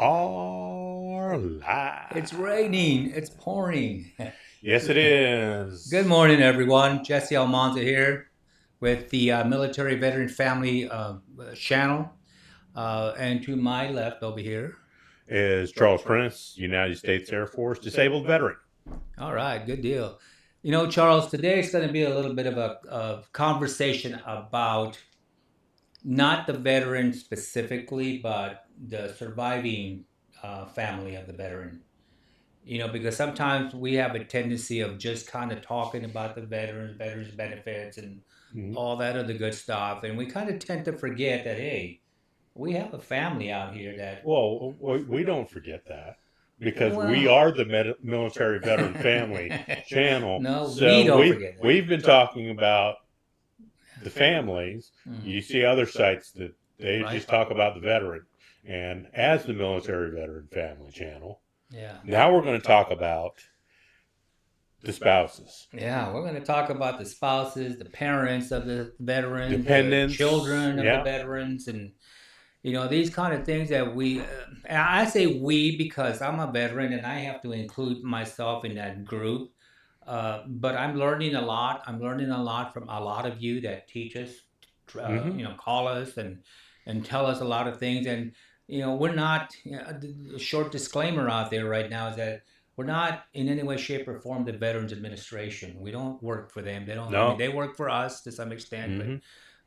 are It's live. raining. It's pouring. Yes, it Good is. morning, everyone. Jesse Almanza here with the Military Veteran Family channel. And to my left over here. Is Charles Prince, United States Air Force disabled veteran. All right, good deal. You know, Charles, today is going to be a little bit of a conversation about not the veteran specifically, but the surviving family of the veteran. You know, because sometimes we have a tendency of just kind of talking about the veterans benefits and Mhm. all that other good stuff, and we kind of tend to forget that hey, we have a family out here that Well, we don't forget that because we well, are the military veteran family channel. no, we So don't forget that, we've been talking about the families. mm, You see other sites that they right? just talk about the veteran. And as the military veteran family channel, Yeah. now we're going to talk about the spouses, Yeah, we're going to talk about the spouses, the parents of the veterans, the dependents. children of the Yeah. veterans, and you know, these kind of things that and I say we because I'm a veteran and I have to include myself in that group. But I'm learning a lot. I'm learning a lot from a lot of you that teach us, Mm-hmm. you know, call us and tell us a lot of things. And you know, we're not. You know, a short disclaimer out there right now is that we're not in any way, shape, or form the Veterans Administration. We don't work for them. They don't. I mean, No. they work for us to some extent, Mm-hmm.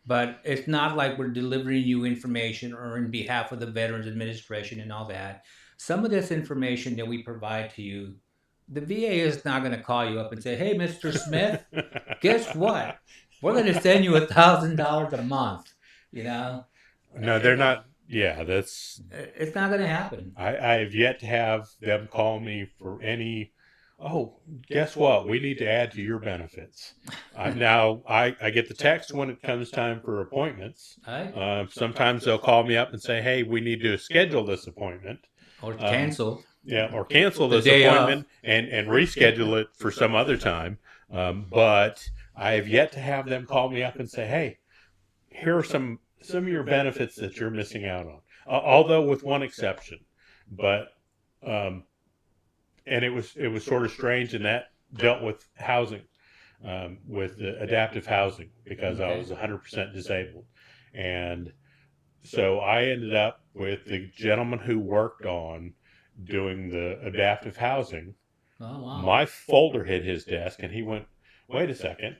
but it's not like we're delivering you information or in behalf of the Veterans Administration and all that. Some of this information that we provide to you, the VA is not going to call you up and say, "Hey, Mr. Smith, guess what? We're going to send you $1,000 a month." You know, No, they're not. Yeah, that's. it's not going to happen. I have yet to have them call me for any. Oh, guess what? We need to add to your benefits. Now, I get the text when it comes time for appointments. Right? Sometimes they'll call me up and say, hey, we need to schedule this appointment. Or Um, cancel yeah, or cancel the this day of. appointment and reschedule it for some other time. But I have yet to have them call me up and say, hey, here are some of your benefits that you're missing out on. Although with one exception, but um, and it was sort of strange, and that dealt with housing, with the adaptive housing because I Okay. was 100% disabled, and so I ended up with the gentleman who worked on doing the adaptive housing. Oh wow. My folder hit his desk, and he went, "Wait a second,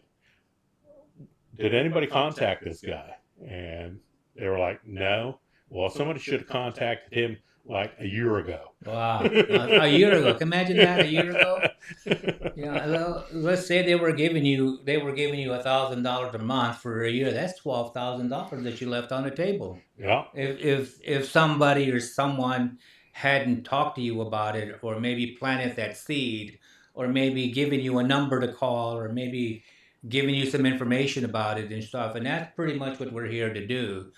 did anybody contact this guy?" And they were like, no. Well, somebody should have contacted him like a year ago. Wow. A year ago. Can you imagine that? A year ago. Yeah, well, let's say they were giving you $1,000 a month for a year. That's $12,000 that you left on the table. Yeah. If somebody or someone hadn't talked to you about it, or maybe planted that seed, or maybe given you a number to call, or maybe giving you some information about it and stuff, and that's pretty much what we're here to do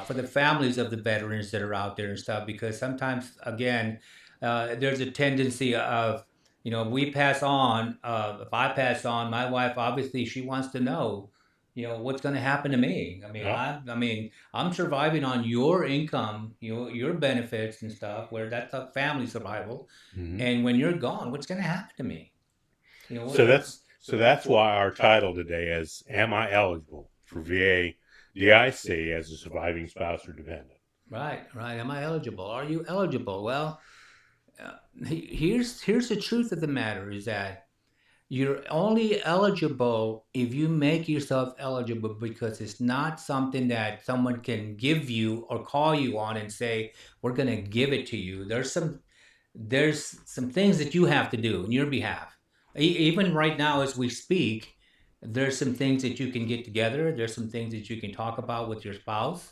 for the families of the veterans that are out there and stuff. Because sometimes, again, there's a tendency of you know, we pass on. If I pass on, my wife obviously she wants to know, you know, what's going to happen to me. I mean, Yeah. I'm surviving on your income, your benefits and stuff. Where that's a family survival. Mm-hmm. And when you're gone, what's going to happen to me? You know, So that's why our title today is "Am I eligible for VA DIC as a surviving spouse or dependent?" right, right. Am I eligible? Are you eligible? Well, here's the truth of the matter is that you're only eligible if you make yourself eligible because it's not something that someone can give you or call you on and say, we're going to give it to you. There's some things that you have to do on your behalf. Even right now as we speak, there's some things that you can get together. There's some things that you can talk about with your spouse,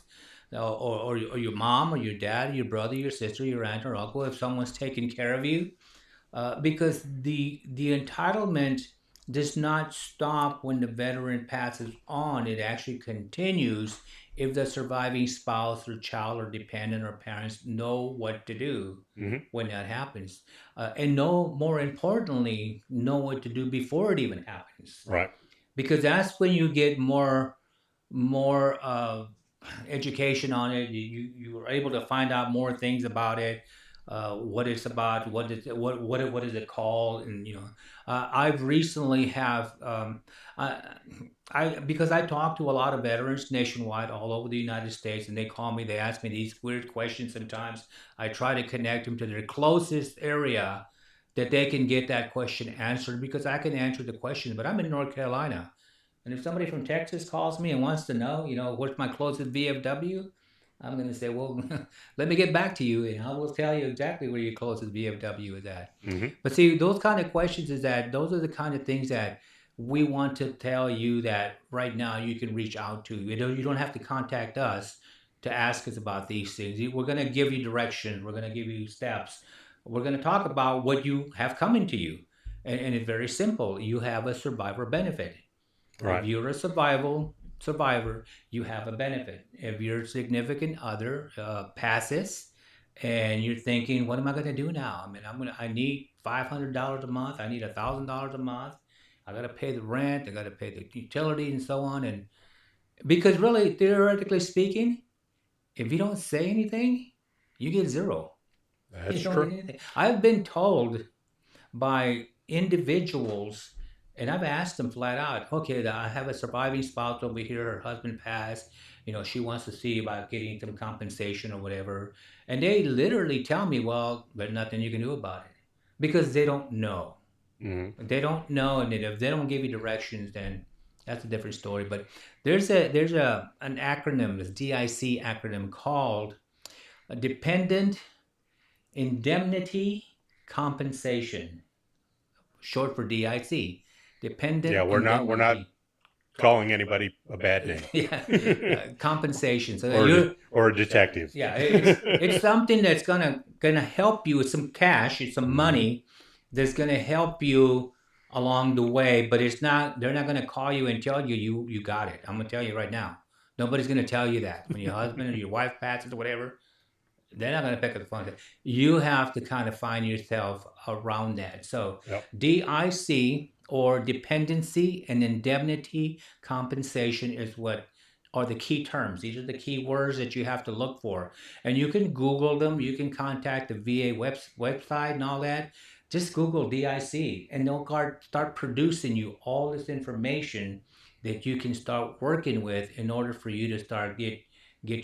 or your mom or your dad, or your brother, your sister, your aunt or uncle, if someone's taking care of you, because the entitlement does not stop when the veteran passes on. It actually continues if the surviving spouse or child or dependent or parents know what to do Mm-hmm. when that happens, and know more importantly know what to do before it even happens, Right. because that's when you get more education on it. You are able to find out more things about it. what it's about, what is it called, and I've recently have I because I talk to a lot of veterans nationwide, all over the United States, and they call me, they ask me these weird questions. Sometimes I try to connect them to their closest area that they can get that question answered, because I can answer the question, but I'm in North Carolina. And if somebody from Texas calls me and wants to know, what's my closest VFW, I'm going to say, well, let me get back to you, and I will tell you exactly where your closest VFW is at. Hmm. But see, those kind of questions is that those are the kind of things that we want to tell you that right now you can reach out to. You don't have to contact us to ask us about these things. We're going to give you direction. We're going to give you steps. We're going to talk about what you have coming to you. And it's very simple. You have a survivor benefit. If Right. you're a survivor, you have a benefit. If your significant other passes, and you're thinking, what am I going to do now? I mean, I need $500 a month. I need $1,000 a month. I got to pay the rent. I got to pay the utilities and so on. And because really, theoretically speaking, if you don't say anything, you get zero. That's You don't true. get anything. I've been told by individuals, and I've asked them flat out, okay, I have a surviving spouse over here, her husband passed, she wants to see about getting some compensation or whatever. And they literally tell me, well, there's nothing you can do about it, because they don't know. Hmm. They don't know, and then if they don't give you directions, then that's a different story. But there's an acronym, this DIC acronym, called a Dependent Indemnity Compensation, short for DIC, Yeah, Dependent we're not Indemnity. calling anybody a bad Yeah, name. compensation. So or you're, or a detective. yeah, it's something that's gonna help you with some cash, it's some Hmm. money that's gonna help you along the way. But it's not. They're not gonna call you and tell you you got it. I'm gonna tell you right now. Nobody's gonna tell you that when your husband or your wife passes or whatever. They're not going to pick up the phone. You have to kind of find yourself around that. So, Yep. DIC, or dependency and indemnity compensation, is what are the key terms. These are the key words that you have to look for. And you can Google them. You can contact the VA website and all that. Just Google DIC, and they'll start producing you all this information that you can start working with in order for you to start get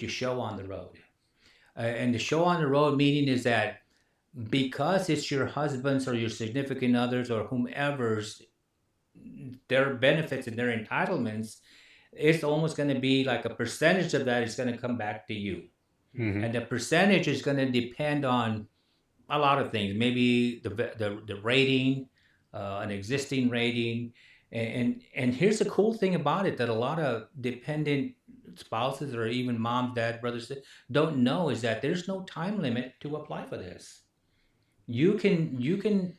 your show on the road. And the show on the road meaning is that because it's your husband's or your significant others or whomever's, their benefits and their entitlements, it's almost going to be like a percentage of that is going to come back to you. Hmm. And the percentage is going to depend on a lot of things. Maybe the rating, an existing rating, and here's the cool thing about it that a lot of dependent spouses or even moms, dad, brothers don't know is that there's no time limit to apply for this. You can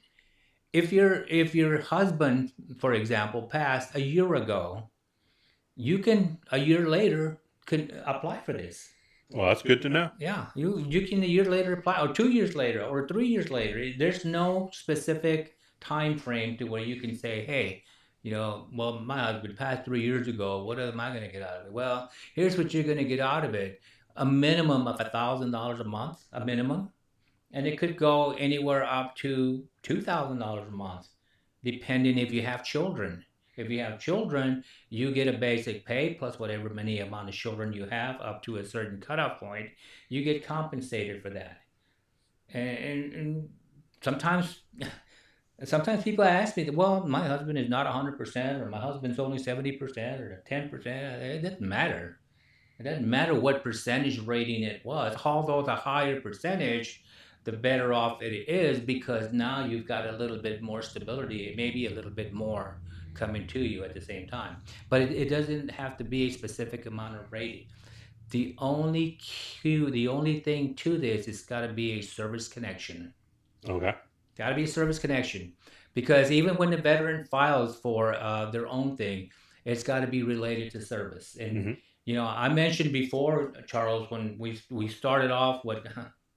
if your husband, for example, passed a year ago, you can a year later can apply for this. Well, that's good to know. Yeah, you can a year later apply, or 2 years later, or 3 years later. There's no specific time frame to where you can say, hey, well, my husband passed 3 years ago. What am I going to get out of it? Well, here's what you're going to get out of it: a minimum of $1,000 a month, a minimum, and it could go anywhere up to $2,000 a month, depending if you have children. If you have children, you get a basic pay plus whatever many amount of children you have up to a certain cutoff point. You get compensated for that. And sometimes, sometimes people ask me, well, my husband is not 100%, or my husband's only 70%, or 10%. It doesn't matter. It doesn't matter what percentage rating it was. Although the higher percentage, the better off it is, because now you've got a little bit more stability, maybe a little bit more coming to you at the same time. But it doesn't have to be a specific amount of rating. The only thing to this is got to be a service connection. Okay. Got to be a service connection, because even when the veteran files for their own thing, it's got to be related to service. And Hmm. I mentioned before, Charles, when we started off, what,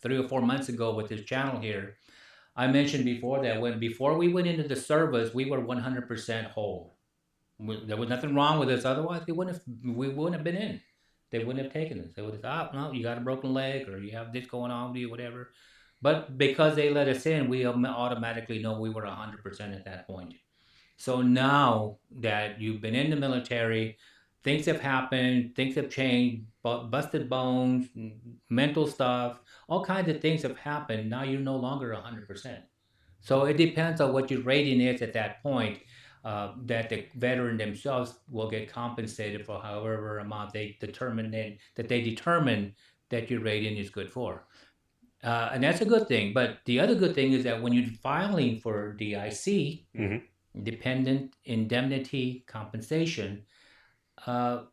3 or 4 months ago with this channel here, I mentioned before that before we went into the service, we were 100% whole. There was nothing wrong with us. Otherwise, we wouldn't have been in. They wouldn't have taken us. They would have thought, oh, no, you got a broken leg, or you have this going on with you, whatever. But because they let us in, we automatically know we were 100% at that point. So now that you've been in the military, things have happened, things have changed, busted bones, mental stuff, all kinds of things have happened. Now you're no longer 100%. So it depends on what your rating is at that point. That the veteran themselves will get compensated for however amount they determine that your rating is good for. And that's a good thing. But the other good thing is that when you're filing for DIC, Hmm. dependent indemnity compensation, uh,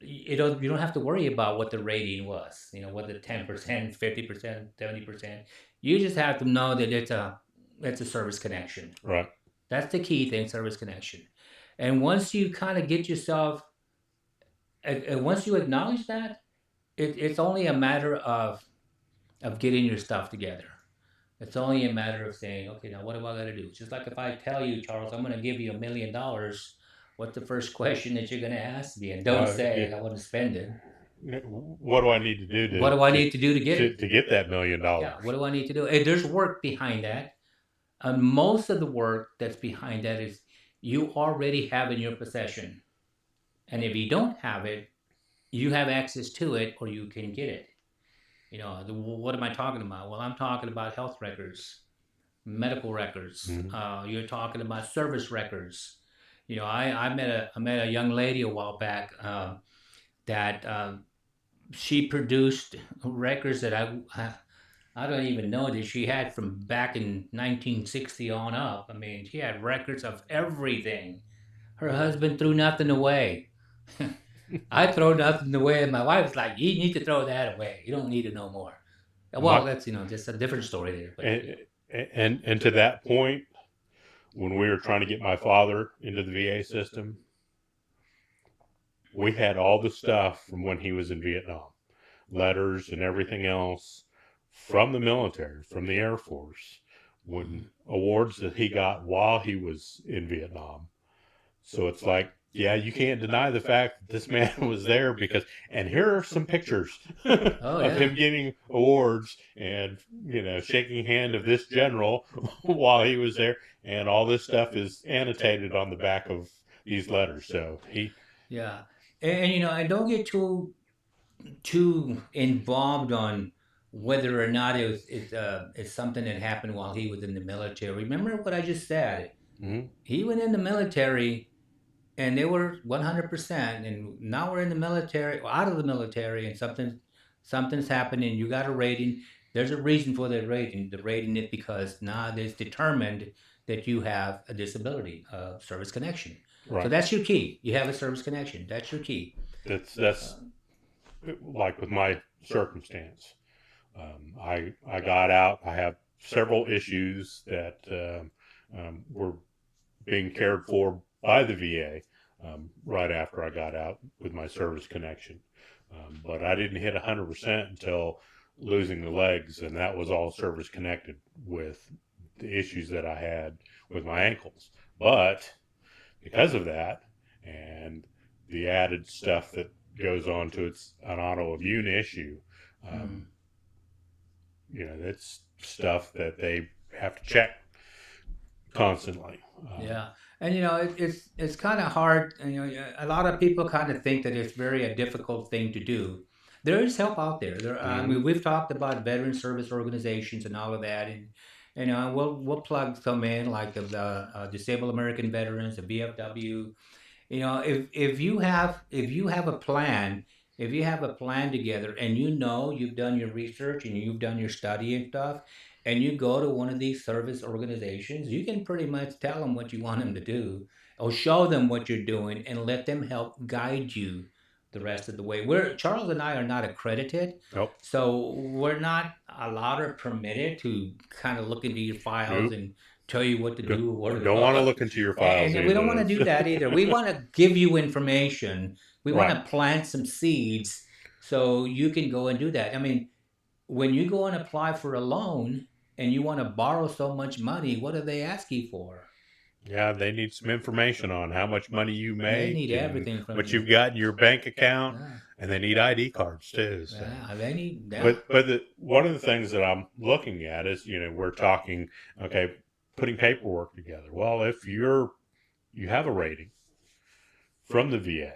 you don't have to worry about what the rating was. You know, whether 10%, 50%, 70%. You just have to know that it's a service connection. Right. That's the key thing, service connection. And once you kind of get yourself, and once you acknowledge that, it's only a matter of getting your stuff together. It's only a matter of saying, okay, now what do I got to do? Just like if I tell you, Charles, I'm going to give you $1 million, what's the first question that you're going to ask me? And don't Yeah. say I want to spend it. What do I need to do What do I need to do to get it? to get that $1 million? Yeah, what do I need to do? And there's work behind that. And most of the work that's behind that is you already have in your possession. And if you don't have it, you have access to it or you can get it. What am I talking about? Well, I'm talking about health records, medical records. Mhm. You're talking about service records. I met a young lady a while back that she produced records that I don't even know that she had from back in 1960 on up. I mean, she had records of everything. Her husband threw nothing away. I throw nothing away, and my wife's like, "You need to throw that away. You don't need to know more." Well, My, that's just a different story there. But and to that point, when we were trying to get my father into the VA system, we had all the stuff from when he was in Vietnam, letters and everything else from the military, from the Air Force, when awards that he got while he was in Vietnam. So it's like, yeah, you can't deny the fact that this man was there because, and here are some pictures oh of yeah, him getting awards and, shaking hand of this general while he was there. And all this stuff is annotated on the back of these letters. So yeah, and don't get too involved on whether or not it's something that happened while he was in the military. Remember what I just said. Mhm. He went in the military and they were 100%, and now we're in the military, out of the military, and something's happening. You got a rating. There's a reason for the rating. The rating is because now it's determined that you have a disability, service connection. So Right. that's your key. You have a service connection. That's your key. That's like with my circumstance. I got out. I have several issues that were being cared for by the VA right after I got out with my service connection. But I didn't hit 100% until losing the legs, and that was all service connected with the issues that I had with my ankles. But because of that and the added stuff that goes on to it's an autoimmune issue, um, Mm. that's stuff that they have to check constantly. Yeah, and it's kind of hard. And, a lot of people kind of think that it's very a difficult thing to do. There is help out there. I Mhm. mean, we've talked about veteran service organizations and all of that, and we'll plug some in like the Disabled American Veterans, the VFW. If you have a plan, if you have a plan together, and you've done your research and you've done your study and stuff, and you go to one of these service organizations, you can pretty much tell them what you want them to do, or show them what you're doing, and let them help guide you the rest of the way. We're Charles and I are not accredited, Nope. so we're not allowed or permitted to kind of look into your files Nope. and tell you what to do or what Don't want to look into your files and we don't want to either. do that either. We want to give you information. We want Right. to plant some seeds so you can go and do that. I mean, when you go and apply for a loan and you want to borrow so much money, what do they ask you for? Yeah, they need some information on how much money you They need make and everything from what you. you've got in your bank account, Yeah, and they need ID cards too. So, yeah, they need, yeah. but one of the things that I'm looking at is, we're talking, okay, putting paperwork together. Well, if you have a rating from the VA,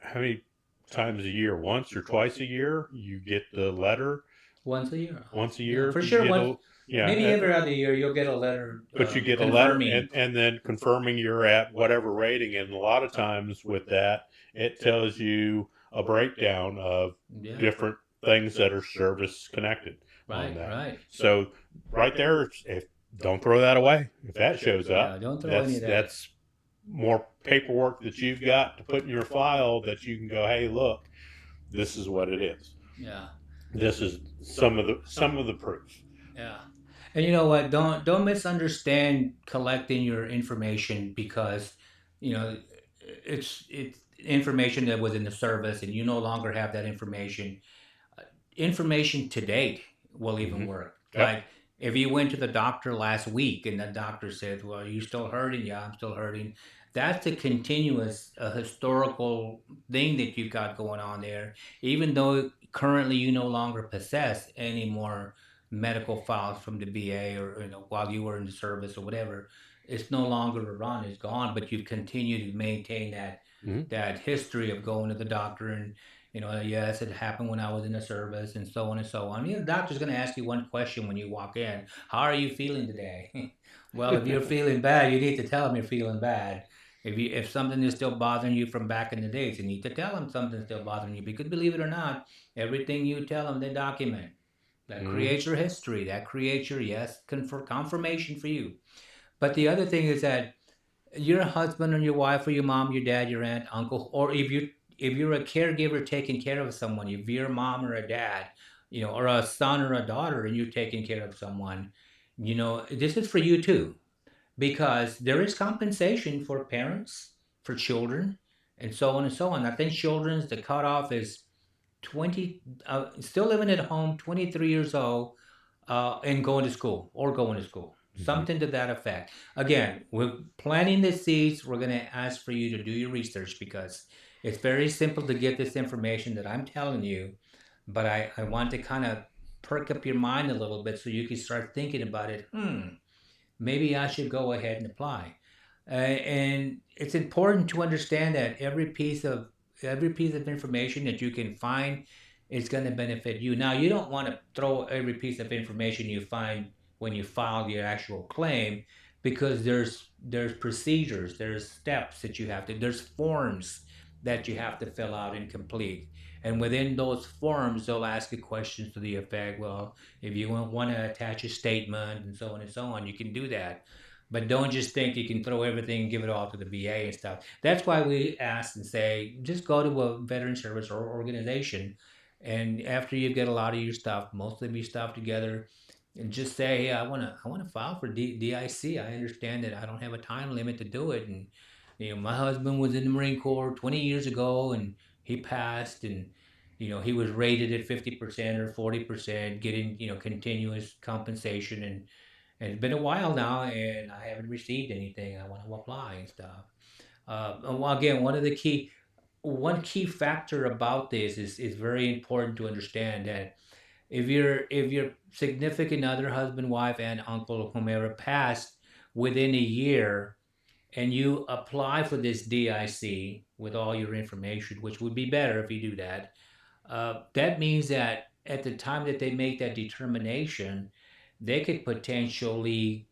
how many times a year? Once or twice a year, you get the letter. Once a year. Once a Yeah, year, for you sure. get Once, a yeah. maybe every other year, you'll get a letter But you get a letter confirming. and then confirming you're at whatever rating. And a lot of times with that, it tells you a breakdown of Yeah, different things that are service connected on right, that. right. So right there, if don't throw that away. If that shows Yeah, up, don't throw any that's of that. that's more paperwork that you've got to put in your file that you can go, hey, look, this is what it is. Yeah, This is some of the proof. yeah. And you know what? Don't misunderstand collecting your information because, you know, it's information that was in the service and you no longer have that information. Information to date will even Mm-hmm. work. Yep. Like if you went to the doctor last week and the doctor said, "Well, are you still hurting?" Yeah, I'm still hurting. That's a continuous historical thing that you've got going on there. Even though currently you no longer possess any more medical files from the VA or while you were in the service or whatever, it's no longer a run. It's gone. But you've continued to maintain Mm-hmm. that history of going to the doctor and yes, it happened when I was in the service, and so on and so on. The doctor's going to ask you one question when you walk in: "How are you feeling today?" Well, if you're feeling bad, you need to tell them you're feeling bad. If something is still bothering you from back in the days, you need to tell them something's still bothering you because believe it or not, everything you tell them they document. That Mm-hmm. creates your history. That creates your confirmation for you. But the other thing is that your husband or your wife or your mom, your dad, your aunt, uncle, or if you're a caregiver taking care of someone, if you're a mom or a dad, or a son or a daughter, and you're taking care of someone, this is for you too, because there is compensation for parents, for children, and so on and so on. I think children's the cutoff is 20, still living at home, 23 years old, and going to school, Mm-hmm. something to that effect. Again, we're planting the seeds. We're going to ask for you to do your research because it's very simple to get this information that I'm telling you, but I want to kind of perk up your mind a little bit so you can start thinking about it. Maybe I should go ahead and apply. And it's important to understand that every piece of information that you can find is going to benefit you. Now, you don't want to throw every piece of information you find when you file your actual claim because there's procedures, there's steps that you have to, there's forms that you have to fill out and complete. And within those forms, they'll ask you questions to the effect, well, if you want to attach a statement and so on and so on, you can do that. But don't just think you can throw everything and give it all to the VA and stuff. That's why we ask and say, just go to a veteran service or organization. And after you get a lot of your stuff, most of your stuff together, and just say, hey, I want to file for DIC. I understand that I don't have a time limit to do it. And, my husband was in the Marine Corps 20 years ago and he passed and, he was rated at 50% or 40%, getting, continuous compensation. And it's been a while now, and I haven't received anything. I want to apply and stuff. Well, again, one key factor about this is very important to understand that if your significant other, husband, wife, aunt, uncle, whomever passed within a year, and you apply for this DIC with all your information, which would be better if you do that, that means that at the time that they make that determination, they could potentially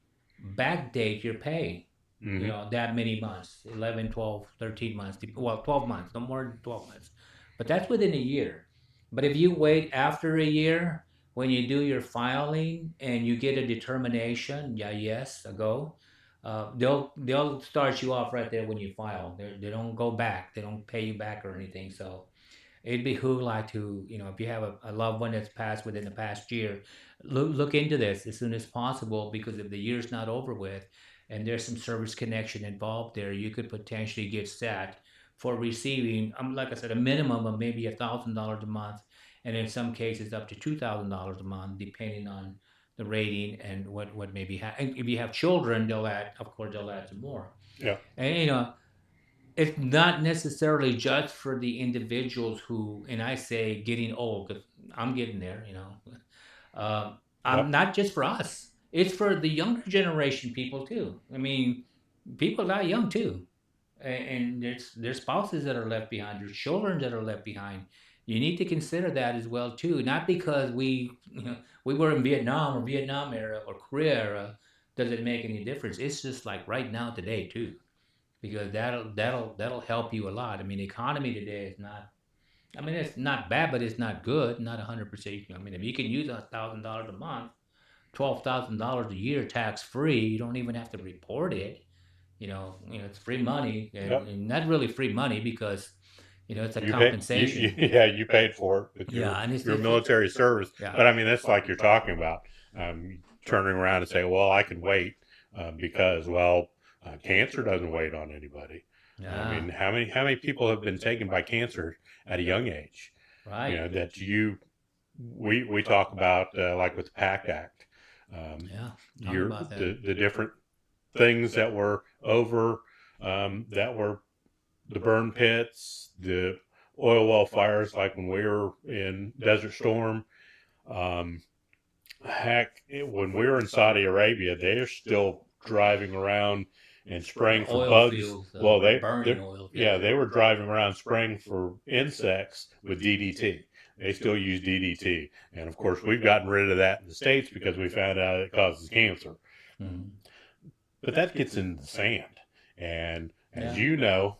backdate your pay, Mm-hmm. that many months, 11, 12, 13 months, well, 12 months, no more than 12 months. But that's within a year. But if you wait after a year, when you do your filing and you get a determination, yeah, yes, a go, they'll start you off right there when you file. They don't go back. They don't pay you back or anything. So it'd behoove like to, if you have a loved one that's passed within the past year, look into this as soon as possible because if the year's not over with and there's some service connection involved there, you could potentially get set for receiving, like I said, a minimum of maybe $1,000 a month, and in some cases up to $2,000 a month, depending on the rating and what maybe and if you have children, they'll add, of course, they'll add some more. Yeah. And it's not necessarily just for the individuals who, and I say getting old because I'm getting there. I'm Yep. not just for us. It's for the younger generation people too. I mean, people die young too, and there's spouses that are left behind, there's children that are left behind. You need to consider that as well too. Not because we were in Vietnam or Vietnam era or Korea era does it make any difference. It's just like right now today too, because that'll help you a lot. I mean, the economy today is not. I mean, it's not bad, but it's not good. Not 100%. I mean, if you can use $1,000 a month, $12,000 a year tax free, you don't even have to report it. It's free money, Yep. and not really free money because it's a You pay, compensation. yeah, you paid for it with Yeah, and your military service. yeah, But I mean, that's like you're talking about, turning around and say, well, I can wait, because, well, cancer doesn't wait on anybody. I yeah, mean, how many people have been taken by cancer at a young age? right, That we talk about, like with the PACT Act, yeah. Tell me about that. the different things that were over, that were the burn pits, the oil well fires, like when we were in Desert Storm. Um, when we were in Saudi Arabia, they're still driving around and spraying for Oil bugs. fields, Well, burning oil yeah, fields. they were driving around spraying for insects with DDT. They still use DDT, and of course, we've gotten rid of that in the States because we found out it causes cancer. Mhm. But that gets in the sand, and as Yeah, you know,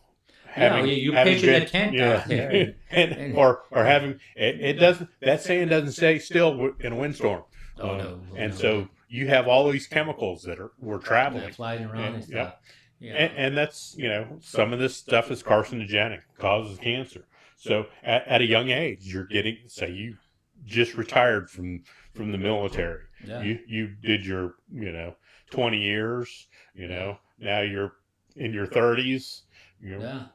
yeah. having You're having pitching a been, tent yeah, out there, and, and and or having it doesn't, that sand doesn't stay still in a windstorm, oh no, oh and no, so you have all these chemicals that were they're traveling, flying around and and stuff. yep, Yeah, and that's, some of this stuff is carcinogenic, causes cancer. So at a young age, you're getting, say you just retired from the military, yeah, you did your 20 years, yeah, now you're in your 30s, you know, yeah.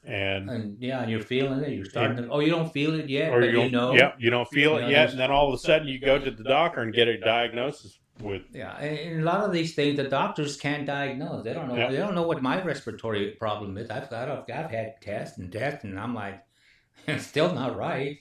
and And you're feeling it. You're starting and to. Oh, you don't feel it yet, or but you don't, yeah, you don't feel it yet, there's and then all of a sudden you go to the doctor and get a diagnosis with, yeah, and a lot of these things the doctors can't diagnose. They don't know. yeah, They don't know what my respiratory problem is. I've had tests and tests, and I'm like, it's still not right.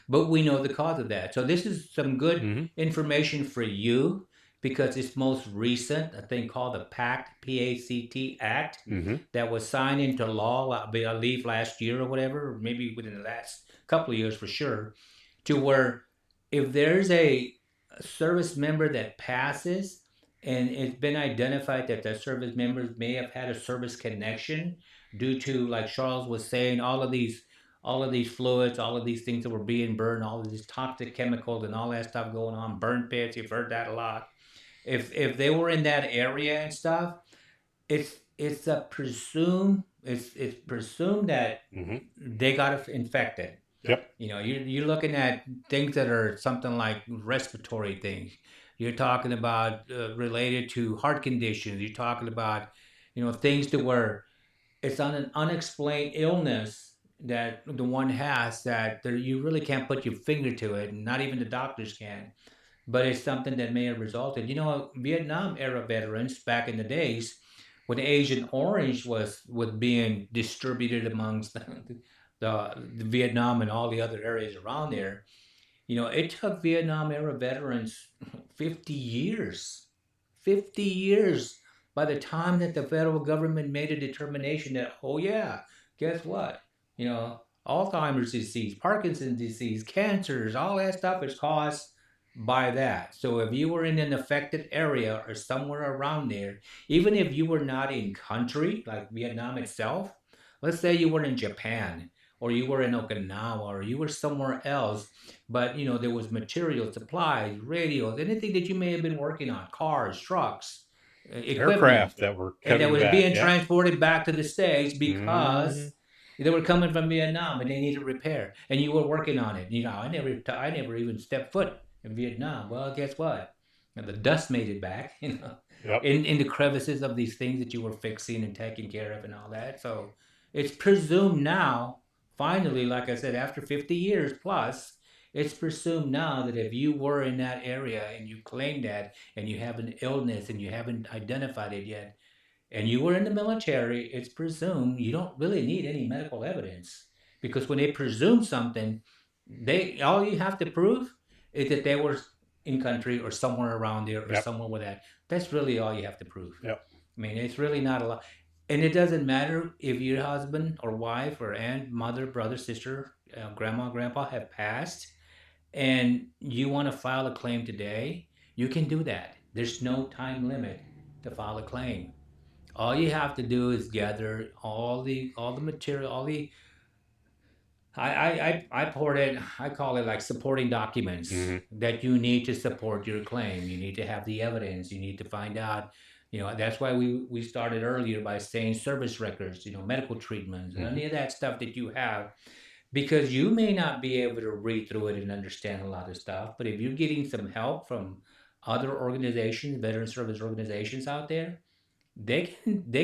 But we know the cause of that. So this is some good mm-hmm, information for you because it's most recent, a thing called the PACT, P-A-C-T Act, mm-hmm, that was signed into law, I believe last year or whatever, or maybe within the last couple of years for sure, to where if there's a service member that passes and it's been identified that the service members may have had a service connection due to, like Charles was saying, all of these fluids, all of these things that were being burned, all of these toxic chemicals and all that stuff going on, burn pits, you've heard that a lot. If they were in that area and stuff, it's presumed that mm-hmm, they got infected. yep, You're looking at things that are something like respiratory things. You're talking about related to heart conditions. You're talking about things to where it's on an unexplained illness that the one has that you really can't put your finger to it, and not even the doctors can. But it's something that may have resulted. Vietnam era veterans back in the days when Agent Orange was being distributed amongst the Vietnam and all the other areas around there. It took Vietnam era veterans 50 years, 50 years by the time that the federal government made a determination that, oh yeah, guess what? You know, Alzheimer's disease, Parkinson's disease, cancers, all that stuff is caused by that. So if you were in an affected area or somewhere around there, even if you were not in country like Vietnam itself, let's say you were in Japan or you were in Okinawa or you were somewhere else, but there was material, supplies, radios, anything that you may have been working on, cars, trucks, equipment, aircraft that were and that coming was back, being yeah, transported back to the States mm-hmm, because they were coming from Vietnam and they needed repair, and you were working on it. I never even stepped foot in Vietnam. Well, guess what? The dust made it back, yep, in the crevices of these things that you were fixing and taking care of and all that. So it's presumed now, finally, like I said, after 50 years plus, It's presumed now that if you were in that area and you claim that and you have an illness and you haven't identified it yet, and you were in the military, it's presumed you don't really need any medical evidence because when they presume something, they all you have to prove is that they were in country or somewhere around there or Yep. somewhere with that. That's really all you have to prove. Yep. I mean, it's really not a lot, and it doesn't matter if your husband or wife or aunt, mother, brother, sister, grandma, grandpa have passed, and you want to file a claim today. You can do that. There's no time limit to file a claim. All you have to do is gather all the material, all the I poured it. I call it like supporting documents Hmm. that you need to support your claim. You need to have the evidence. You need to find out. That's why we started earlier by saying service records. Medical treatments and Hmm. any of that stuff that you have, because you may not be able to read through it and understand a lot of stuff. But if you're getting some help from other organizations, veteran service organizations out there, they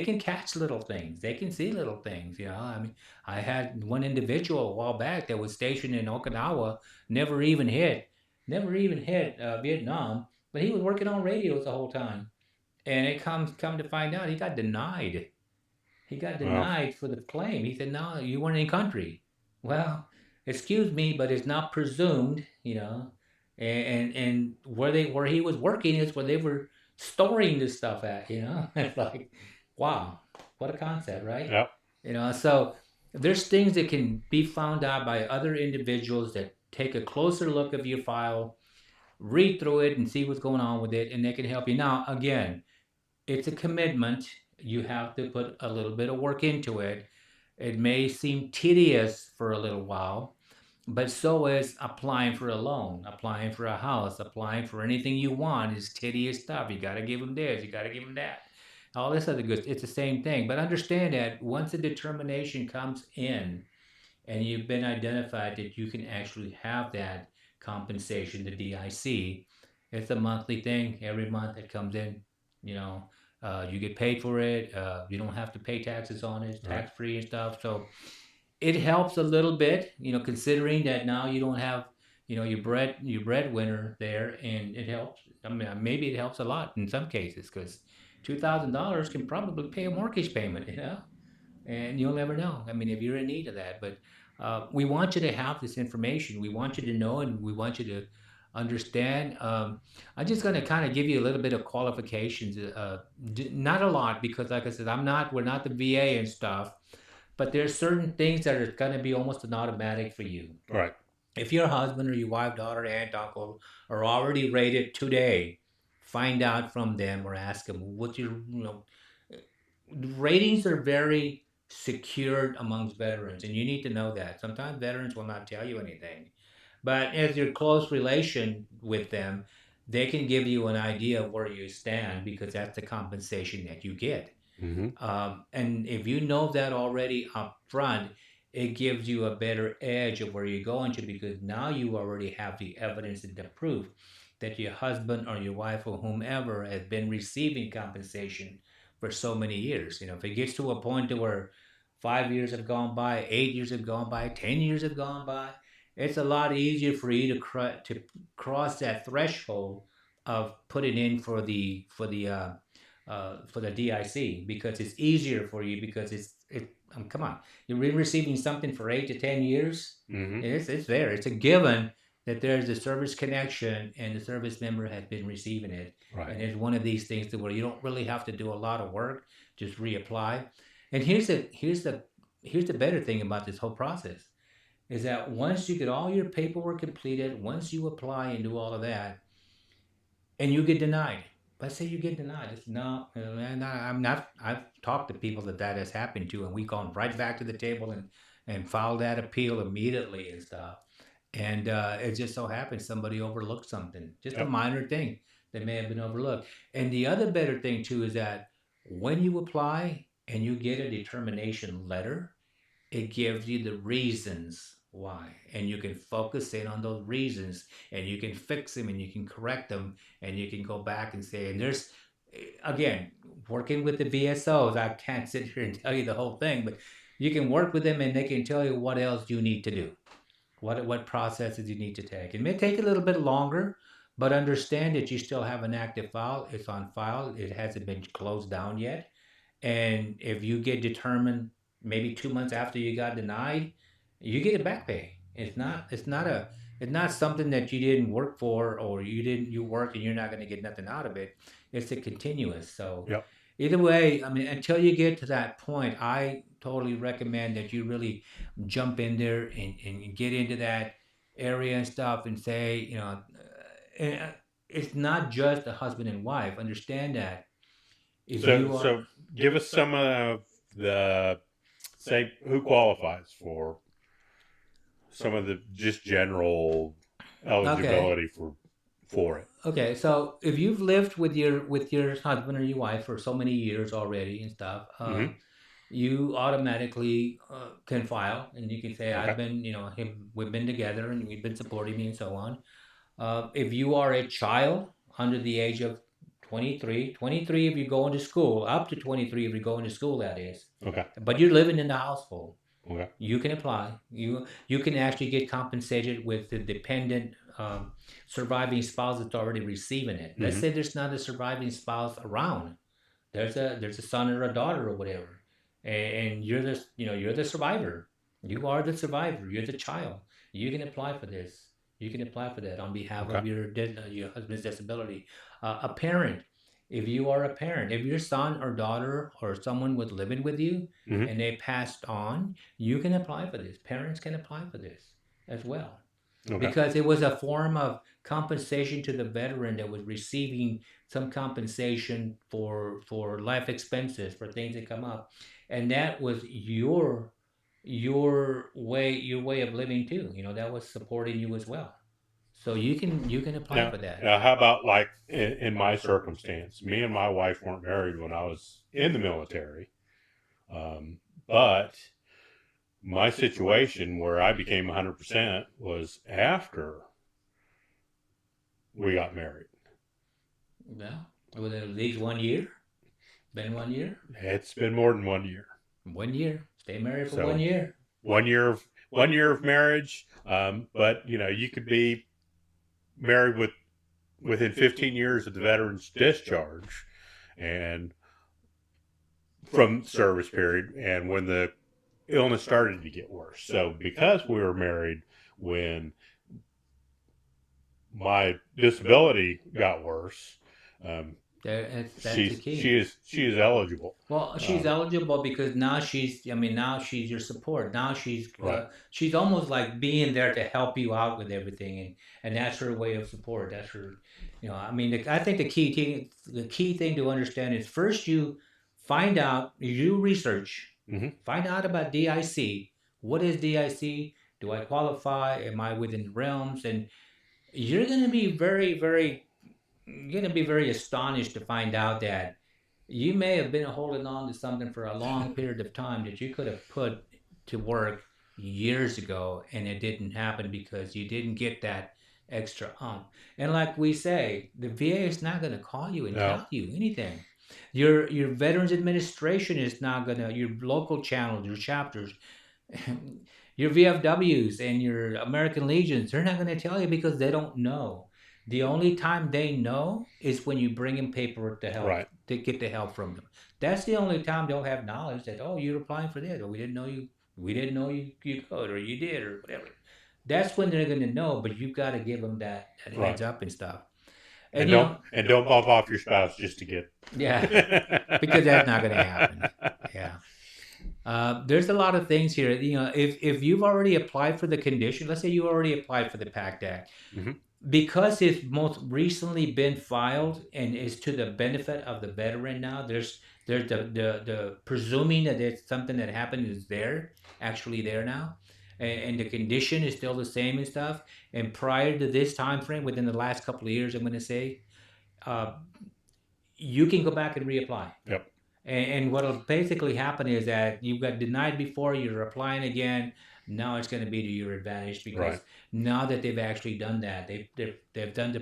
can catch little things. They can see little things. I mean, I had one individual a while back that was stationed in Okinawa, never even hit Vietnam, but he was working on radios the whole time. And it come to find out he got denied. He got Well, denied for the claim. He said, "No, you weren't in country." Well, excuse me, but it's not presumed, and where he was working is where they were storing this stuff at. It's like, wow, what a concept, right? yep. So there's things that can be found out by other individuals that take a closer look of your file, read through it, and see what's going on with it, and they can help you. Now, again, it's a commitment. You have to put a little bit of work into it. It may seem tedious for a little while, but so is applying for a loan, applying for a house, applying for anything you want is tedious stuff. You got to give them this, you got to give them that. All this other good, it's the same thing. But understand that once a determination comes in and you've been identified that you can actually have that compensation, the DIC, it's a monthly thing. Every month it comes in, you know, you get paid for it. You don't have to pay taxes on it, Right. tax free and stuff. So it helps a little bit, considering that now you don't have, your breadwinner there, and it helps. I mean, maybe it helps a lot in some cases because $2,000 can probably pay a mortgage payment, and you'll never know. I mean, if you're in need of that, but we want you to have this information. We want you to know, and we want you to understand. I'm just going to kind of give you a little bit of qualifications, not a lot, because, like I said, we're not the VA and stuff, but there's certain things that are going to be almost an automatic for you. Right. If your husband or your wife, daughter, aunt, uncle are already rated today, find out from them or ask them what ratings are very secured amongst veterans, and you need to know that. Sometimes veterans will not tell you anything, but as your close relation with them, they can give you an idea of where you stand because that's the compensation that you get. Hmm. And if you know that already up front, it gives you a better edge of where you're going to because now you already have the evidence and the proof that your husband or your wife or whomever has been receiving compensation for so many years. If it gets to a point to where 5 years have gone by, 8 years have gone by, 10 years have gone by, it's a lot easier for you to cross that threshold of putting in for the DIC because it's easier for you because come on, you're receiving something for 8 to 10 years. Hmm. It's there. It's a given that there's a service connection and the service member has been receiving it. Right. And it's one of these things to where you don't really have to do a lot of work, just reapply. And here's the better thing about this whole process is that once you get all your paperwork completed, once you apply and do all of that, and you get denied. Let's say you get denied. It's no, man, I'm not. I've talked to people that has happened to, and we gone right back to the table and filed that appeal immediately and stuff. And it just so happens somebody overlooked something, just a Yep. minor thing that may have been overlooked. And the other better thing too is that when you apply and you get a determination letter, it gives you the reasons why, and you can focus in on those reasons, and you can fix them, and you can correct them, and you can go back and say, and there's, again, working with the VSOs, I can't sit here and tell you the whole thing, but you can work with them and they can tell you what else you need to do. what processes you need to take. It may take a little bit longer, but understand that you still have an active file. It's on file. It hasn't been closed down yet. And if you get determined maybe 2 months after you got denied, you get a back pay. It's not something that you didn't work for, or you work and you're not going to get nothing out of it. It's a continuous. So Yep. either way, I mean, until you get to that point, I totally recommend that you really jump in there and get into that area and stuff and say, it's not just a husband and wife. Understand that if you are So give us some of the, say, who qualifies for some of the just general okay. eligibility for it. Okay, so if you've lived with your husband or your wife for so many years already and stuff, Mm-hmm. you automatically can file, and you can say, Okay. "I've been, we've been together, and we've been supporting me, and so on." If you are a child under the age of 23 if you go into school, up to 23 if you go into school, that is, Okay. but you're living in the household, Okay. you can apply. You can actually get compensated with the dependent surviving spouse that's already receiving it. Let's Mm-hmm. say there's not a surviving spouse around. There's a son or a daughter or whatever, and you're the survivor. You are the survivor. You're the child. You can apply for this. You can apply for that on behalf Okay. of your husband's disability. A parent, if you are a parent, if your son or daughter or someone was living with you Mm-hmm. and they passed on, you can apply for this. Parents can apply for this as well Okay. because it was a form of compensation to the veteran that was receiving some compensation for life expenses for things that come up, and that was your way of living too. That was supporting you as well. So you can apply Now, for that. how about like in my circumstance? Me and my wife weren't married when I was in the military, but my situation where I became 100% was after we got married. Well, was it at least 1 year? Been 1 year? It's been more than 1 year. 1 year. Stay married for So 1 year. 1 year of marriage, but you could be married within 15 years of the veteran's discharge, and from service period, and when the illness started to get worse. So because we were married when my disability got worse, That's the key. she is eligible. Well, she's eligible because now she's your support. Now Right. she's almost like being there to help you out with everything, and that's her way of support. That's her, I think the key thing to understand is first you research, Mm-hmm. find out about DIC. What is DIC? Do I qualify? Am I within the realms? And you're going to be very astonished to find out that you may have been holding on to something for a long period of time that you could have put to work years ago, and it didn't happen because you didn't get that extra And like we say, the VA is not going to call you and No. tell you anything. Your Veterans Administration is not going to, your local channels, your chapters, your VFWs and your American Legions, they're not going to tell you because they don't know. The only time they know is when you bring in paperwork Right. to get the help from them. That's the only time they'll have knowledge that, oh, you're applying for this, or we didn't know you could, or you did, or whatever. That's when they're going to know. But you've got to give them that Right. heads up and stuff. And And don't bump off your spouse just to get. yeah, because that's not going to happen. Yeah. There's a lot of things here. If you've already applied for the condition, let's say you already applied for the PACT Act, Mm-hmm. because it's most recently been filed and is to the benefit of the veteran now. There's the presuming that it's something that happened is actually there now, and the condition is still the same and stuff. And prior to this time frame, within the last couple of years, I'm going to say, uh, you can go back and reapply. Yep. And what'll basically happen is that you got denied before, you're applying again. Now it's going to be to your advantage because Right. now that they've actually done that, they've done the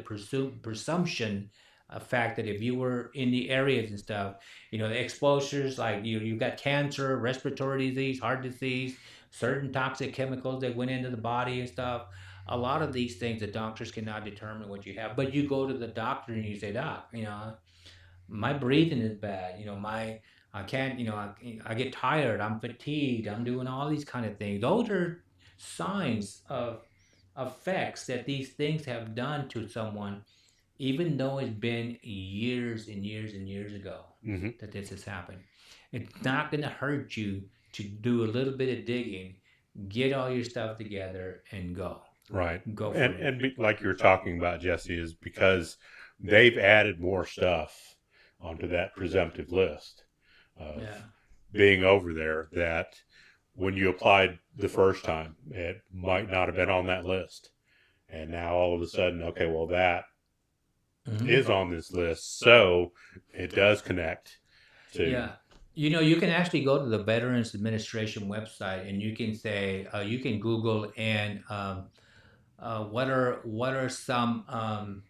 presumption of fact that if you were in the areas and stuff, the exposures like you've got cancer, respiratory disease, heart disease, certain toxic chemicals that went into the body and stuff. A lot of these things, the doctors cannot determine what you have. But you go to the doctor and you say, Doc, my breathing is bad. I can't, I get tired. I'm fatigued. I'm doing all these kind of things. Those are signs of effects that these things have done to someone, even though it's been years and years and years ago Hmm. that this has happened. It's not going to hurt you to do a little bit of digging, get all your stuff together, and go. Right. Go for it. And like you're talking about, Jesse, is because they've added more stuff onto that presumptive list of Yeah. being over there that when you applied the first time, it might not have been on that list. And now all of a sudden, okay, well, that Hmm. is on this list. So it does connect to. Yeah. You can actually go to the Veterans Administration website and you can say, you can Google and what are some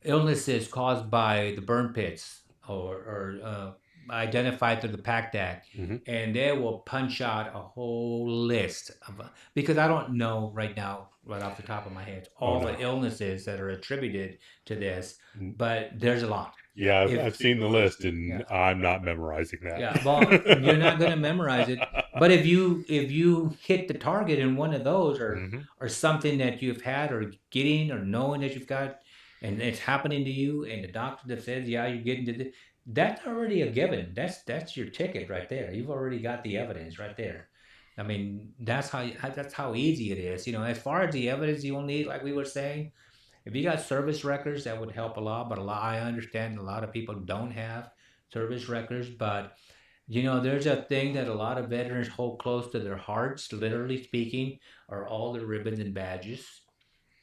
illnesses caused by the burn pits or identified through the PACT Act, Hmm. and they will punch out a whole list of because I don't know right now, right off the top of my head, Oh, all no. the illnesses that are attributed to this, but there's a lot. Yeah, I've If seen the list and Yeah, I'm not memorizing yeah, well, you're not going to that. memorize it, but if you hit the target in one of those, Hmm. or something that you've had, or getting, or knowing that you've got, and it's happening to you, and the doctor that says, yeah, you're getting to this, that's already a given. That's your ticket right there. You've already got the evidence right there. I mean, that's how easy it is. As far as the evidence you'll need, like we were saying, if you got service records, that would help a lot. But I understand a lot of people don't have service records, but there's a thing that a lot of veterans hold close to their hearts, literally speaking, are all the ribbons and badges.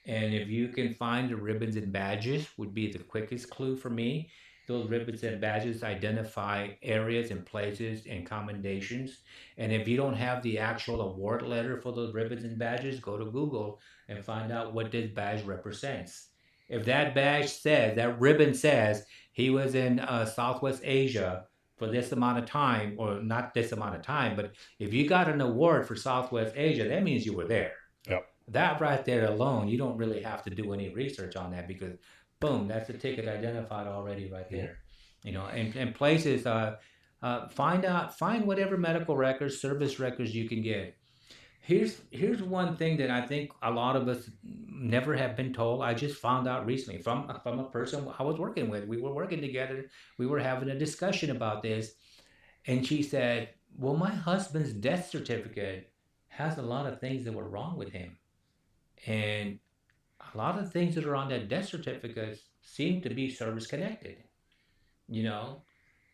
And if you can find the ribbons and badges, would be the quickest clue for me. Those ribbons and badges identify areas and places and commendations. And if you don't have the actual award letter for those ribbons and badges, go to Google and find out what this badge represents. If that badge says, that ribbon says, he was in Southwest Asia for this amount of time, or not this amount of time, but if you got an award for Southwest Asia, that means you were there. Yep. That right there alone, you don't really have to do any research on that, because boom, that's the ticket identified already right Mhm. there. And places, find whatever medical records, service records you can get. Here's one thing that I think a lot of us never have been told. I just found out recently from a person I was working with. We were working together. We were having a discussion about this, and she said, "Well, my husband's death certificate has a lot of things that were wrong with him, and a lot of things that are on that death certificate seem to be service connected, you know,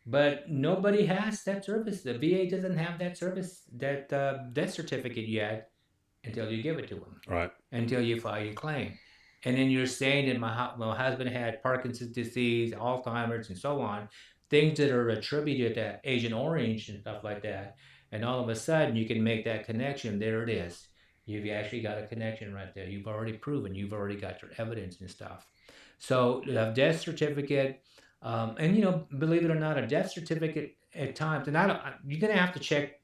but nobody has that service. The VA doesn't have that service, that death certificate yet, until you give it to them, Right. until you file your claim. And then you're saying that my husband had Parkinson's disease, Alzheimer's, and so on, things that are attributed to Agent Orange and stuff like that. And all of a sudden, you can make that connection. There it is. You've actually got a connection right there. You've already proven. You've already got your evidence and stuff. So the death certificate, and believe it or not, a death certificate at times, and you're gonna have to check.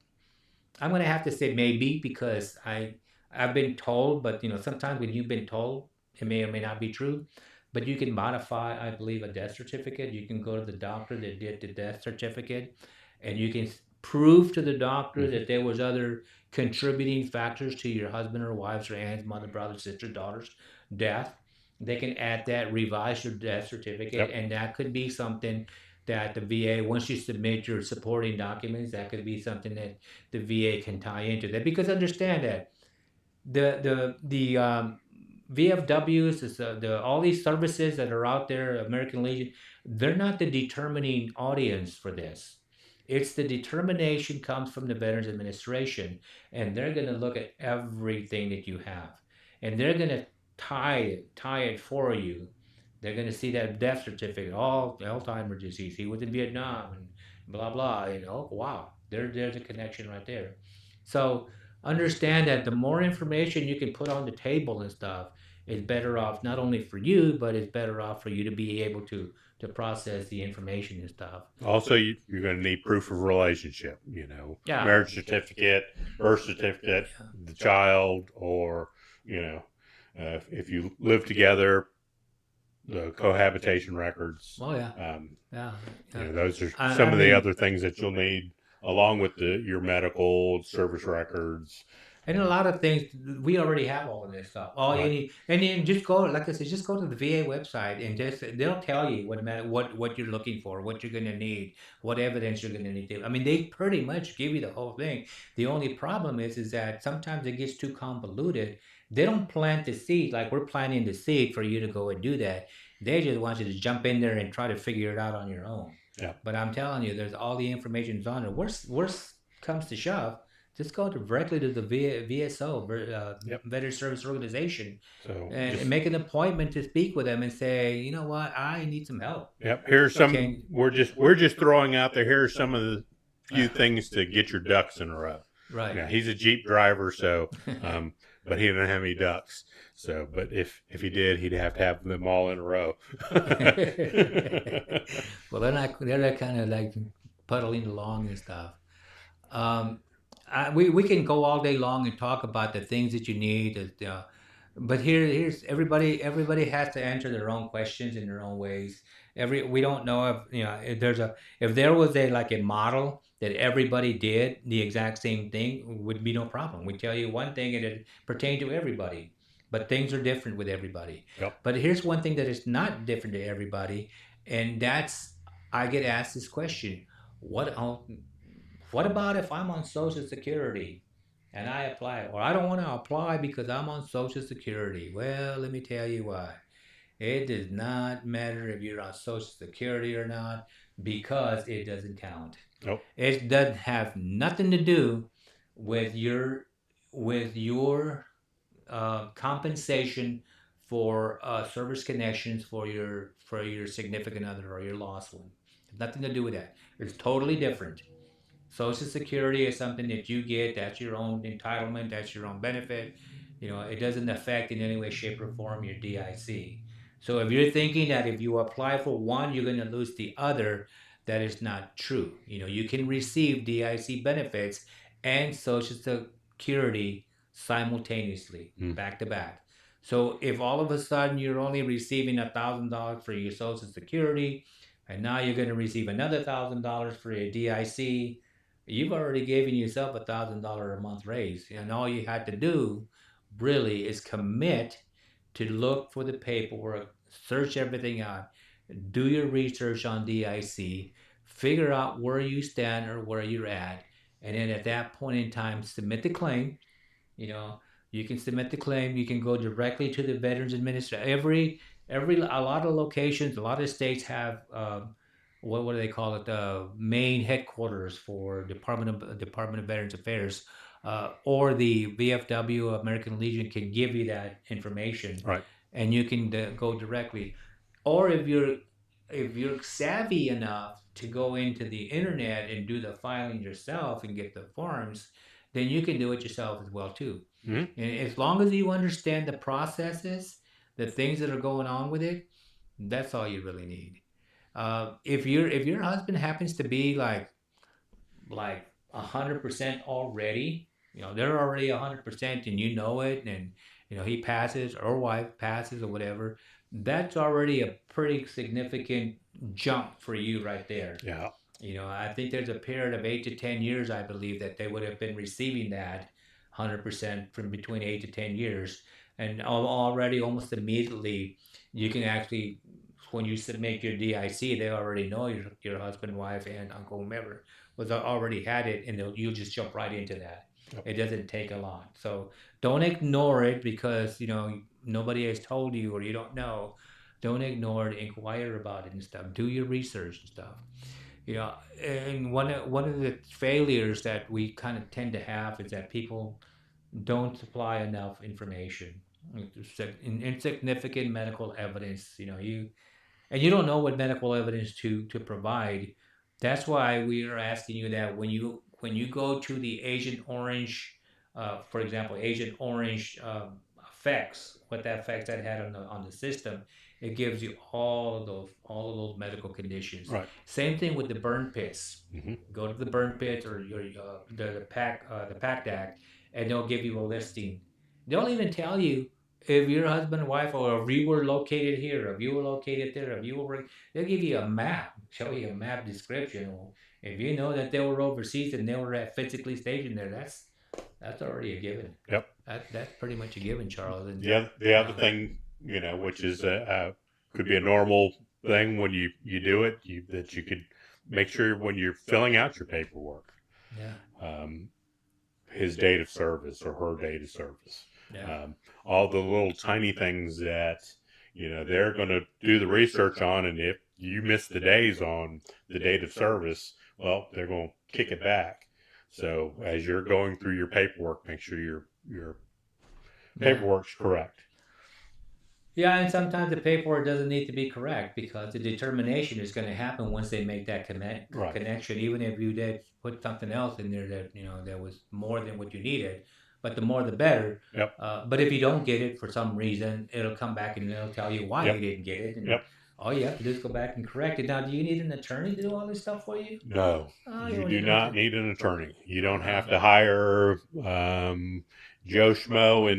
I'm gonna have to say maybe, because I've been told, but sometimes when you've been told, it may or may not be true. But you can modify, I believe, a death certificate. You can go to the doctor that did the death certificate, and you can prove to the doctor Hmm. that there was other contributing factors to your husband or wife's or aunt's, mother, brother, sister, daughter's death. They can add that, revise your death certificate, Yep. and that could be something that the VA, once you submit your supporting documents, that could be something that the VA can tie into that. Because understand that the VFWs, is all these services that are out there, American Legion, they're not the determining audience for this. It's the determination comes from the Veterans Administration, and they're going to look at everything that you have, and they're going to tie it for you. They're going to see that death certificate, all Alzheimer's disease. He was in Vietnam, and blah blah. Wow, there's a connection right there. So understand that the more information you can put on the table and stuff, it's better off not only for you, but it's better off for you to be able to process the information and stuff. Also, you're going to need proof of relationship. Yeah, Marriage certificate, birth certificate, yeah. the child, or you know, if you live together, the cohabitation records. Oh yeah, Um, yeah, yeah. those are I some of the mean, other things that you'll need along with your medical service records. and a lot of things we already have all of this stuff. All you Right. need, and then just go, like I said, just go to the VA website and just they'll tell you what you're looking for, what you're gonna need, what evidence you're gonna need. I mean, they pretty much give you the whole thing. The only problem is that sometimes it gets too convoluted. They don't plant the seed like we're planting the seed for you to go and do that. They just want you to jump in there and try to figure it out on your own. Yeah. But I'm telling you, there's all the information's on there. Worst comes to shove, just go directly to the VSO, Yep. Veteran Service Organization, So and just make an appointment to speak with them and say, you know what, I need some help. yep. Here's some. Can We're just throwing out there. Here are some of the few uh, things to get your ducks in a row. right. Yeah, he's a Jeep driver, so but he didn't have any ducks. So, but if he did, he'd have to have them all in a row. Well, they're kind of like puddling along and stuff. Um, we can go all day long and talk about the things that you need. But here's everybody has to answer their own questions in their own ways. We don't know if if there was a model that everybody did the exact same thing, would be no problem. We tell you one thing and it pertained to everybody, but things are different with everybody. Yep. But here's one thing that is not different to everybody, and that's I get asked this question: what what about if I'm on Social Security and I apply? Or I don't want to apply because I'm on Social Security. Well, let me tell you why. It does not matter if you're on Social Security or not because it doesn't count. Nope. It doesn't have nothing to do with your compensation for service connections for your significant other or your lost one. Nothing to do with that. It's totally different. Social Security is something that you get. That's your own entitlement. That's your own benefit. It doesn't affect in any way, shape, or form your DIC. So if you're thinking that if you apply for one, you're going to lose the other, that is not true. You can receive DIC benefits and Social Security simultaneously, Mm. back to back. So if all of a sudden you're only receiving $1,000 for your Social Security, and now you're going to receive another $1,000 for your DIC, you've already given yourself $1,000 a month raise, and all you had to do really is commit to look for the paperwork, search everything out, do your research on DIC, figure out where you stand or where you're at, and then at that point in time submit the claim. You can submit the claim. You can go directly to the Veterans Administration. A lot of locations, a lot of states have what do they call it? The main headquarters for Department of Veterans Affairs, or the VFW American Legion can give you that information, Right. and you can go directly. Or if you're savvy enough to go into the internet and do the filing yourself and get the forms, then you can do it yourself as well too. Mhm. And as long as you understand the processes, the things that are going on with it, that's all you really need. If your husband happens to be like 100% already, they're already 100% and you know it, and he passes or wife passes or whatever, that's already a pretty significant jump for you right there. Yeah. I think there's a period of 8 to 10 years, I believe, that they would have been receiving that 100% from between 8 to 10 years, and already almost immediately you can actually, when you submit your DIC, they already know your husband, wife, and uncle, whomever was already had it, and you'll just jump right into that. Yep. It doesn't take a lot, so don't ignore it because nobody has told you or you don't know. Don't ignore it. Inquire about it and stuff. Do your research and stuff. And one of the failures that we kind of tend to have is that people don't supply enough information, insignificant medical evidence. And you don't know what medical evidence to provide. That's why we are asking you that when you go to the Agent Orange, for example, Agent Orange affects, what that effects that had on the system, it gives you all of those medical conditions. Right. Same thing with the burn pits. Hmm. Go to the burn pits or your the PACT Act, and they'll give you a listing. They'll even tell you if your husband, wife, or if you were located here, if you were located there, if you were, they'll give you a map, show you a map description. If you know that they were overseas and they were physically stationed there, that's already a given. Yep. That's pretty much a given, Charles. And The other thing, which is could be a normal thing when you do it, that you could make sure when you're filling out your paperwork, yeah, his date of service or her date of service, yeah, all the little tiny things that they're going to do the research on, and if you miss the days on the date of service, well, they're going to kick it back. So as you're going through your paperwork, make sure your yeah. paperwork's correct. Yeah, and sometimes the paperwork doesn't need to be correct because the determination is going to happen once they make that Right. connection. Even if you did put something else in there that that was more than what you needed, but the more the better. Yep. But if you don't get it for some reason, it'll come back and it'll tell you why Yep. you didn't get it, and Yep. all you have to do is go back and correct it. Now, do you need an attorney to do all this stuff for you? No, Oh, you don't do need an not attorney. need an attorney. You don't have to hire Joe Schmo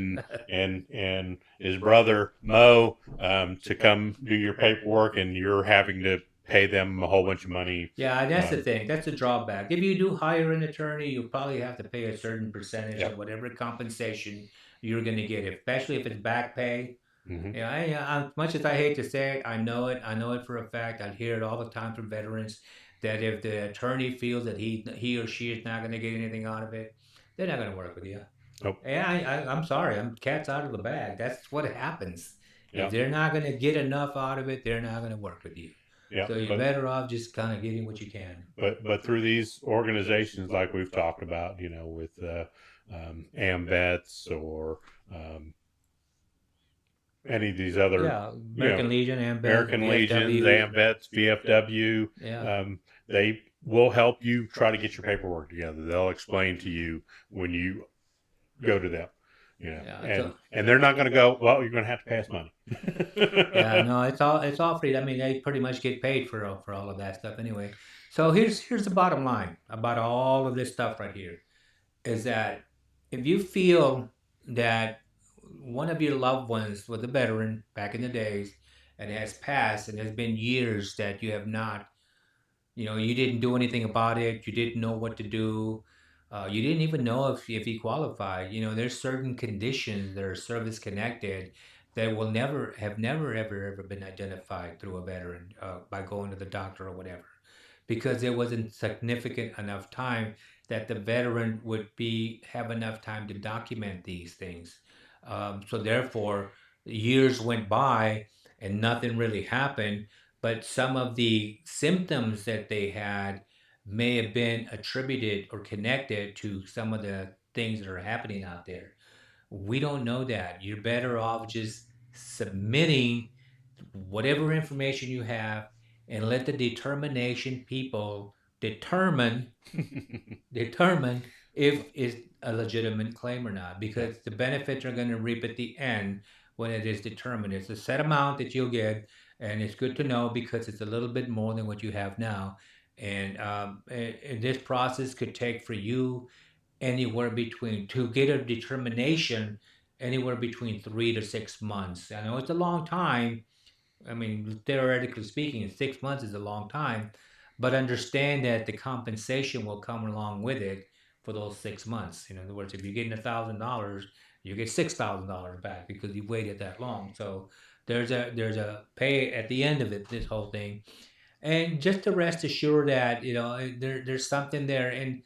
and his brother Mo to come do your paperwork, and you're having to pay them a whole bunch of money. Yeah, that's the thing. That's the drawback. If you do hire an attorney, you'll probably have to pay a certain percentage Yep. of whatever compensation you're going to get, especially if it's back pay. Hmm. Yeah, as much as I hate to say it, I know it. I know it for a fact. I hear it all the time from veterans that if the attorney feels that he or she is not going to get anything out of it, they're not going to work with you. Nope. Yeah, I'm sorry. I'm cat's out of the bag. That's what happens. Yeah. If they're not going to get enough out of it, they're not going to work with you. Yeah. So you're better off just kind of getting what you can. But through these organizations, like we've talked about, with AMVETS or any of these other Yeah, American Legion, AMVET, American Legions, VFW. AMVETS, VFW, Yeah. they will help you try to get your paperwork together. They'll explain to you when you go to them, Yeah, and they're not going to go, well, you're going to have to pay us money. yeah, no, it's all free. I mean, they pretty much get paid for all of that stuff anyway. So here's the bottom line about all of this stuff right here is that if you feel that one of your loved ones was a veteran back in the days and has passed and has been years that you have not, you didn't do anything about it, you didn't know what to do, you didn't even know if he qualified. There's certain conditions that are service connected that will never ever been identified through a veteran by going to the doctor or whatever, because there wasn't significant enough time that the veteran would be have enough time to document these things. So therefore, years went by and nothing really happened. But some of the symptoms that they had may have been attributed or connected to some of the things that are happening out there. We don't know that. You're better off just submitting whatever information you have and let the determination people determine if it's a legitimate claim or not, because the benefits are going to reap at the end when it is determined. It's a set amount that you'll get, and it's good to know because it's a little bit more than what you have now. And this process could take for you anywhere between to get a determination anywhere between 3 to 6 months. I know it's a long time. I mean, theoretically speaking, 6 months is a long time, but understand that the compensation will come along with it for those 6 months. In other words, if you're getting $1,000, you get $6,000 back because you waited that long. So there's a pay at the end of it. This whole thing, and just to rest assured that there's something there. And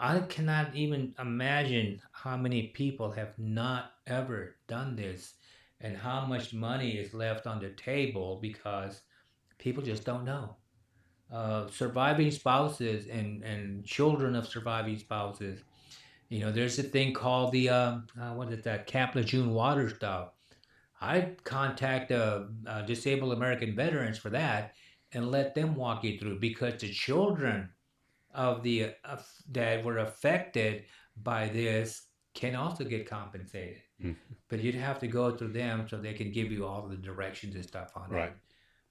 I cannot even imagine how many people have not ever done this and how much money is left on the table because people just don't know. Surviving spouses and children of surviving spouses, there's a thing called the, what is that, Camp Lejeune Water stuff. I'd contact disabled American veterans for that and let them walk you through because the children of the that were affected by this can also get compensated. Mhm. But you'd have to go through them so they can give you all the directions and stuff on Right. that.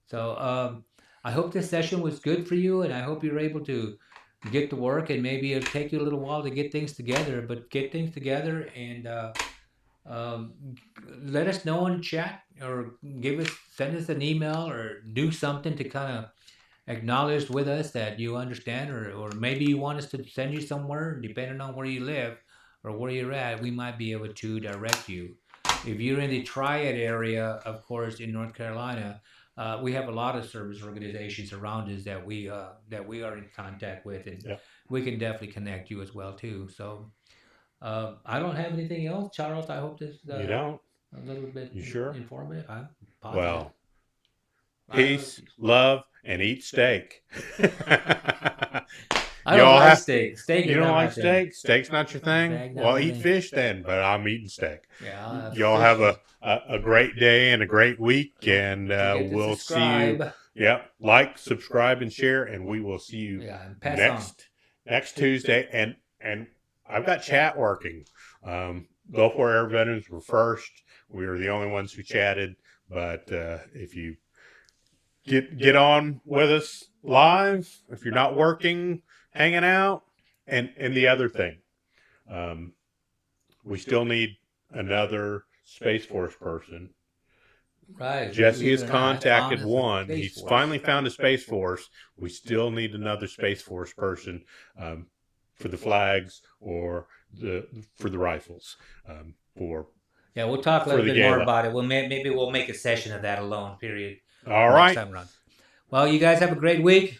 So I hope this session was good for you, and I hope you're able to get to work. And maybe it'll take you a little while to get things together, but get things together and um, let us know in chat or send us an email or do something to kind of acknowledge with us that you understand, or maybe you want us to send you somewhere, depending on where you live or where you're at, we might be able to direct you. If you're in the Triad area, of course, in North Carolina, we have a lot of service organizations around us that we are in contact with, and Yep. we can definitely connect you as well too. So I don't have anything else, Charles. I hope this You don't? a little bit You sure? informative. I'm positive. Well, peace, love, and eat steak. I don't like steak. Steak. You is don't not my like thing. steak? Steak's not your thing? Steak, not Well, my eat thing. fish then, but I'm eating steak. Yeah. Y'all have a great day and a great week, and Forget to we'll subscribe. see you. Yep. Like, subscribe, and share, and we will see you Yeah, and pass on. next Tuesday. And I've got chat working. Gulf War Air Veterans were first. We were the only ones who chatted. But if you get on with us live, if you're not working, hanging out, and the other thing, we still need another Space Force person. Right. Jesse has Believe it or not, I contacted found one. Space He's Force. finally found a Space Force. We still need another Space Force person for the flags or for the rifles. Yeah, we'll talk a for little the bit more gala. about it. Maybe we'll make a session of that alone. Period. All next right. time around. Well, you guys have a great week.